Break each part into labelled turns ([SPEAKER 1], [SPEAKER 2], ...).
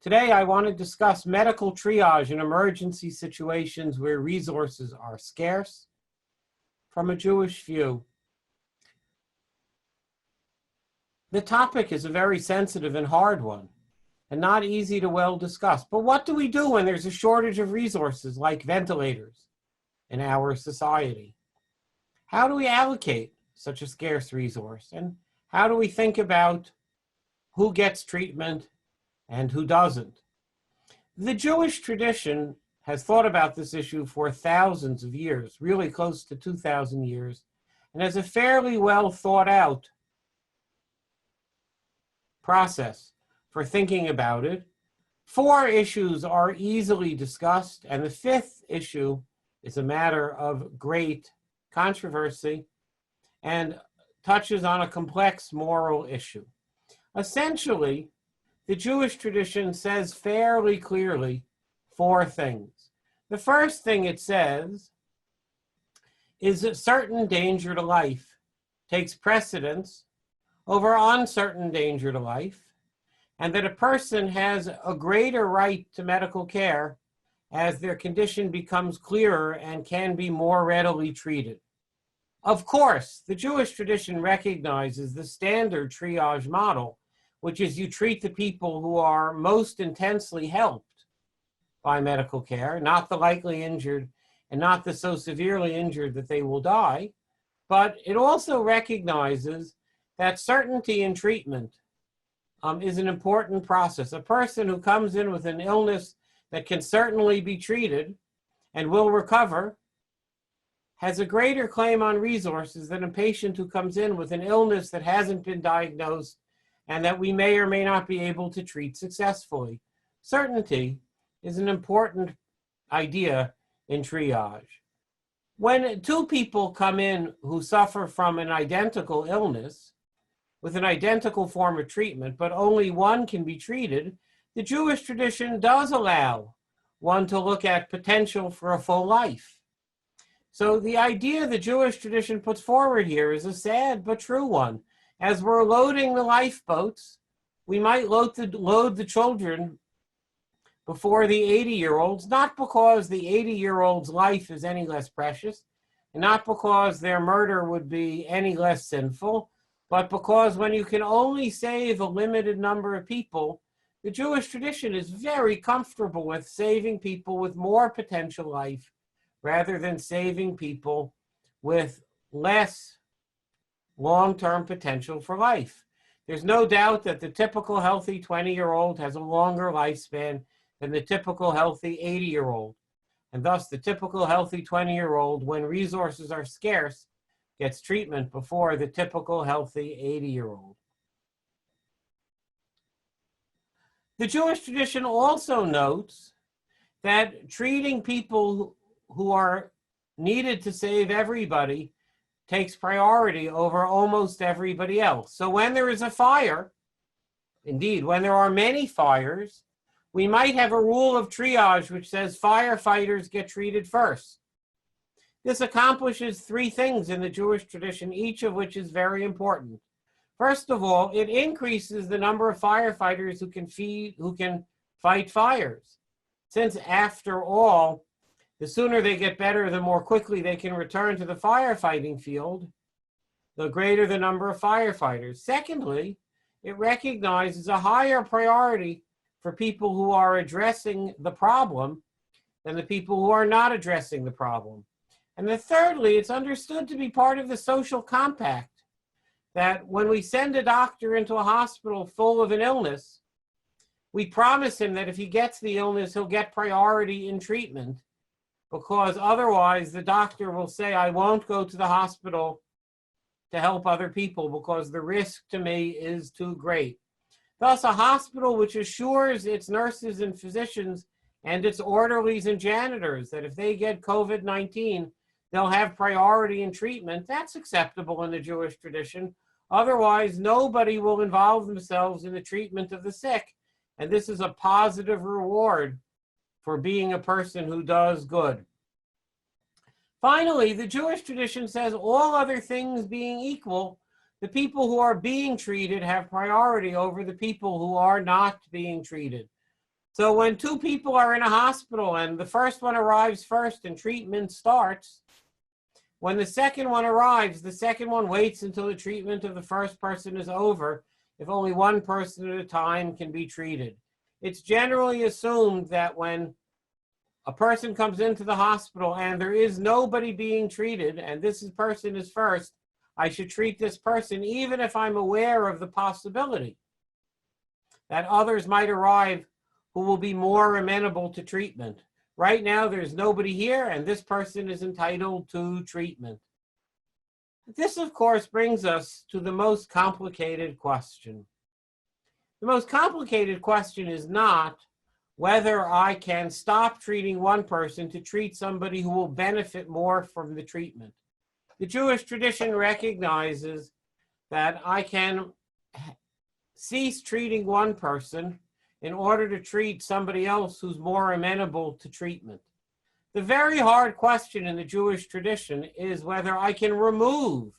[SPEAKER 1] Today, I want to discuss medical triage in emergency situations where resources are scarce from a Jewish view. The topic is a very sensitive and hard one, and not easy to well discuss. But what do we do when there's a shortage of resources like ventilators in our society? How do we allocate such a scarce resource? And how do we think about who gets treatment and who doesn't? The Jewish tradition has thought about this issue for thousands of years, really close to 2,000 years, and has a fairly well thought out process for thinking about it. 4 issues are easily discussed, and the 5th issue is a matter of great controversy and touches on a complex moral issue. Essentially, the Jewish tradition says fairly clearly 4 things. The first thing it says is that certain danger to life takes precedence over uncertain danger to life, and that a person has a greater right to medical care as their condition becomes clearer and can be more readily treated. Of course, the Jewish tradition recognizes the standard triage model, which is you treat the people who are most intensely helped by medical care, not the lightly injured and not the so severely injured that they will die. But it also recognizes that certainty in treatment is an important process. A person who comes in with an illness that can certainly be treated and will recover has a greater claim on resources than a patient who comes in with an illness that hasn't been diagnosed and that we may or may not be able to treat successfully. Certainty is an important idea in triage. When 2 people come in who suffer from an identical illness with an identical form of treatment, but only one can be treated, the Jewish tradition does allow one to look at potential for a full life. So the idea the Jewish tradition puts forward here is a sad but true one. As we're loading the lifeboats, we might load the children before the 80-year-olds, not because the 80-year-old's life is any less precious, and not because their murder would be any less sinful, but because when you can only save a limited number of people, the Jewish tradition is very comfortable with saving people with more potential life rather than saving people with less long-term potential for life. There's no doubt that the typical healthy 20-year-old has a longer lifespan than the typical healthy 80-year-old. And thus the typical healthy 20-year-old, when resources are scarce, gets treatment before the typical healthy 80-year-old. The Jewish tradition also notes that treating people who are needed to save everybody takes priority over almost everybody else. So when there is a fire, indeed, when there are many fires, we might have a rule of triage which says firefighters get treated first. This accomplishes 3 things in the Jewish tradition, each of which is very important. First of all, it increases the number of firefighters who can fight fires. Since after all, the sooner they get better, the more quickly they can return to the firefighting field, the greater the number of firefighters. Secondly, it recognizes a higher priority for people who are addressing the problem than the people who are not addressing the problem. And then thirdly, it's understood to be part of the social compact that when we send a doctor into a hospital full of an illness, we promise him that if he gets the illness, he'll get priority in treatment, because otherwise the doctor will say, I won't go to the hospital to help other people because the risk to me is too great. Thus, a hospital which assures its nurses and physicians and its orderlies and janitors that if they get COVID-19, they'll have priority in treatment, that's acceptable in the Jewish tradition. Otherwise, nobody will involve themselves in the treatment of the sick. And this is a positive reward for being a person who does good. Finally, the Jewish tradition says all other things being equal, the people who are being treated have priority over the people who are not being treated. So when two people are in a hospital and the first one arrives first and treatment starts, when the second one arrives, the second one waits until the treatment of the first person is over, if only one person at a time can be treated. It's generally assumed that when a person comes into the hospital and there is nobody being treated, and this person is first, I should treat this person even if I'm aware of the possibility that others might arrive who will be more amenable to treatment. Right now, there's nobody here, and this person is entitled to treatment. This, of course, brings us to the most complicated question. The most complicated question is not whether I can stop treating one person to treat somebody who will benefit more from the treatment. The Jewish tradition recognizes that I can cease treating one person in order to treat somebody else who's more amenable to treatment. The very hard question in the Jewish tradition is whether I can remove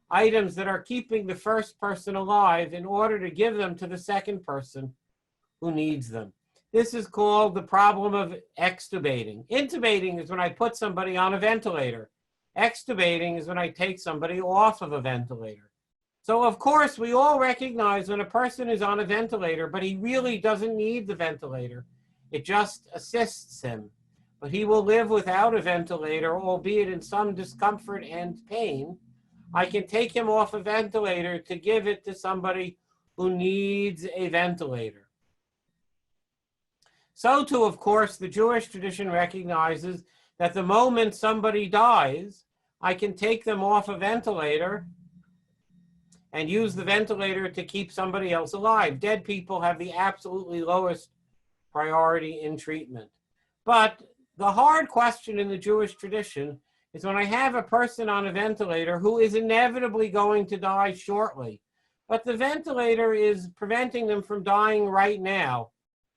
[SPEAKER 1] items that are keeping the first person alive in order to give them to the second person who needs them. This is called the problem of extubating. Intubating is when I put somebody on a ventilator. Extubating is when I take somebody off of a ventilator. So of course, we all recognize when a person is on a ventilator, but he really doesn't need the ventilator. It just assists him. But he will live without a ventilator, albeit in some discomfort and pain. I can take him off a ventilator to give it to somebody who needs a ventilator. So too, of course, the Jewish tradition recognizes that the moment somebody dies, I can take them off a ventilator and use the ventilator to keep somebody else alive. Dead people have the absolutely lowest priority in treatment. But the hard question in the Jewish tradition is when I have a person on a ventilator who is inevitably going to die shortly, but the ventilator is preventing them from dying right now,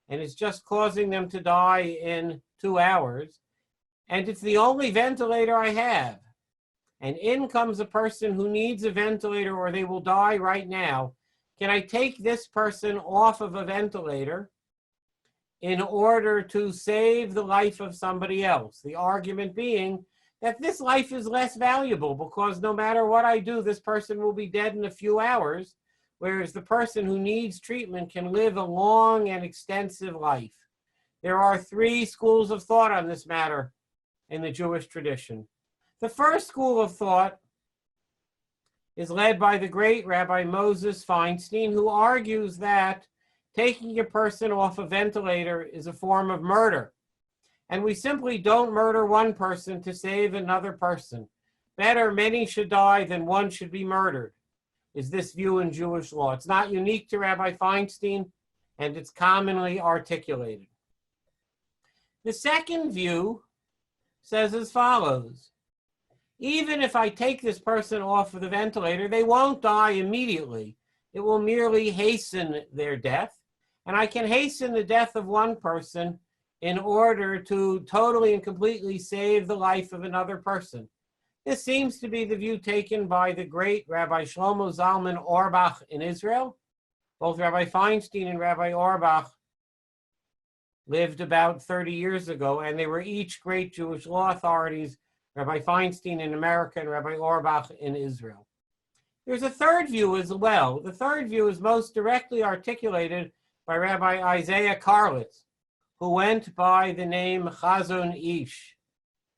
[SPEAKER 1] and it's just causing them to die in 2 hours, and it's the only ventilator I have. And in comes a person who needs a ventilator or they will die right now. Can I take this person off of a ventilator in order to save the life of somebody else? The argument being that this life is less valuable because no matter what I do, this person will be dead in a few hours, whereas the person who needs treatment can live a long and extensive life. There are 3 schools of thought on this matter in the Jewish tradition. The first school of thought is led by the great Rabbi Moses Feinstein, who argues that taking a person off a ventilator is a form of murder. And we simply don't murder one person to save another person. Better, many should die than one should be murdered, is this view in Jewish law. It's not unique to Rabbi Feinstein, and it's commonly articulated. The second view says as follows: even if I take this person off of the ventilator, they won't die immediately. It will merely hasten their death. And I can hasten the death of one person in order to totally and completely save the life of another person. This seems to be the view taken by the great Rabbi Shlomo Zalman Auerbach in Israel. Both Rabbi Feinstein and Rabbi Auerbach lived about 30 years ago, and they were each great Jewish law authorities, Rabbi Feinstein in America and Rabbi Auerbach in Israel. There's a third view as well. The third view is most directly articulated by Rabbi Isaiah Karlitz, who went by the name Chazon Ish,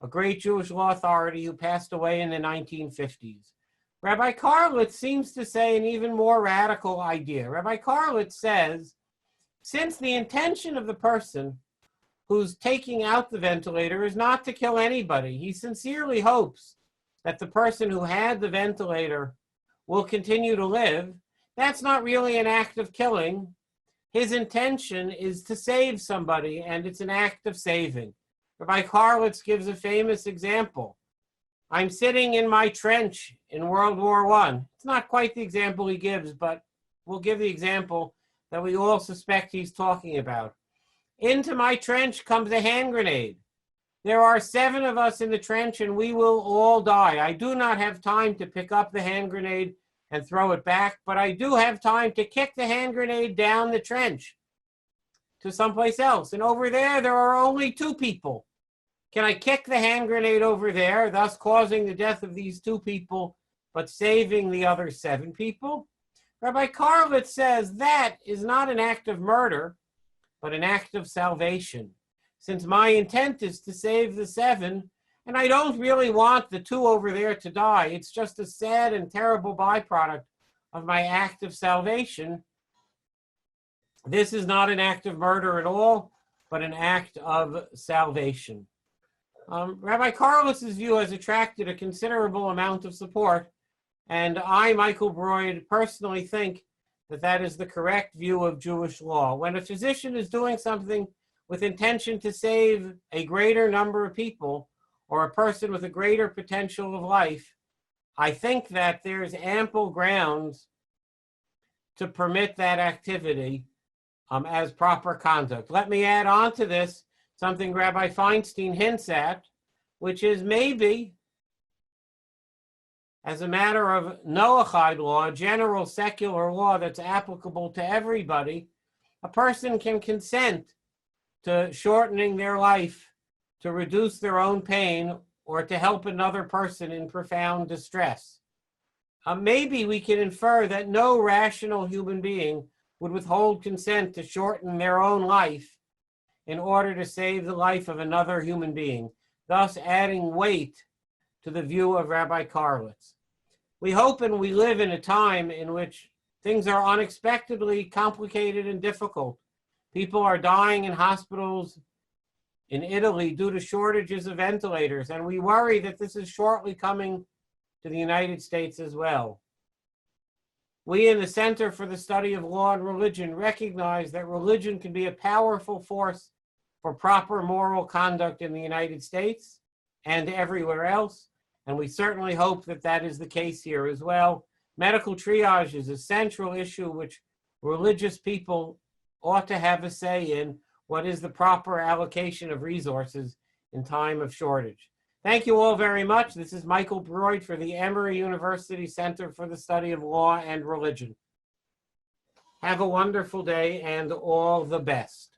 [SPEAKER 1] a great Jewish law authority who passed away in the 1950s. Rabbi Karlitz seems to say an even more radical idea. Rabbi Karlitz says, since the intention of the person who's taking out the ventilator is not to kill anybody, he sincerely hopes that the person who had the ventilator will continue to live. That's not really an act of killing. His intention is to save somebody, and it's an act of saving. Rabbi Karlitz gives a famous example. I'm sitting in my trench in World War I. It's not quite the example he gives, but we'll give the example that we all suspect he's talking about. Into my trench comes a hand grenade. There are 7 of us in the trench, and we will all die. I do not have time to pick up the hand grenade and throw it back, but I do have time to kick the hand grenade down the trench to someplace else. And over there are only 2 people. Can I kick the hand grenade over there, thus causing the death of these 2 people, but saving the other 7 people? Rabbi Karlitz says that is not an act of murder, but an act of salvation. Since my intent is to save the 7, and I don't really want the 2 over there to die, it's just a sad and terrible byproduct of my act of salvation. This is not an act of murder at all, but an act of salvation. Rabbi Karlitz's view has attracted a considerable amount of support, and I, Michael Broyde, personally think that that is the correct view of Jewish law. When a physician is doing something with intention to save a greater number of people or a person with a greater potential of life, I think that there's ample grounds to permit that activity as proper conduct. Let me add on to this something Rabbi Feinstein hints at, which is maybe, as a matter of Noahide law, general secular law that's applicable to everybody, a person can consent to shortening their life to reduce their own pain or to help another person in profound distress. Maybe we can infer that no rational human being would withhold consent to shorten their own life in order to save the life of another human being, thus adding weight to the view of Rabbi Karlitz. We hope and we live in a time in which things are unexpectedly complicated and difficult. People are dying in hospitals in Italy due to shortages of ventilators, and we worry that this is shortly coming to the United States as well. We in the Center for the Study of Law and Religion recognize that religion can be a powerful force for proper moral conduct in the United States and everywhere else, and we certainly hope that that is the case here as well. Medical triage is a central issue which religious people ought to have a say in what is the proper allocation of resources in time of shortage. Thank you all very much. This is Michael Broyde for the Emory University Center for the Study of Law and Religion. Have a wonderful day and all the best.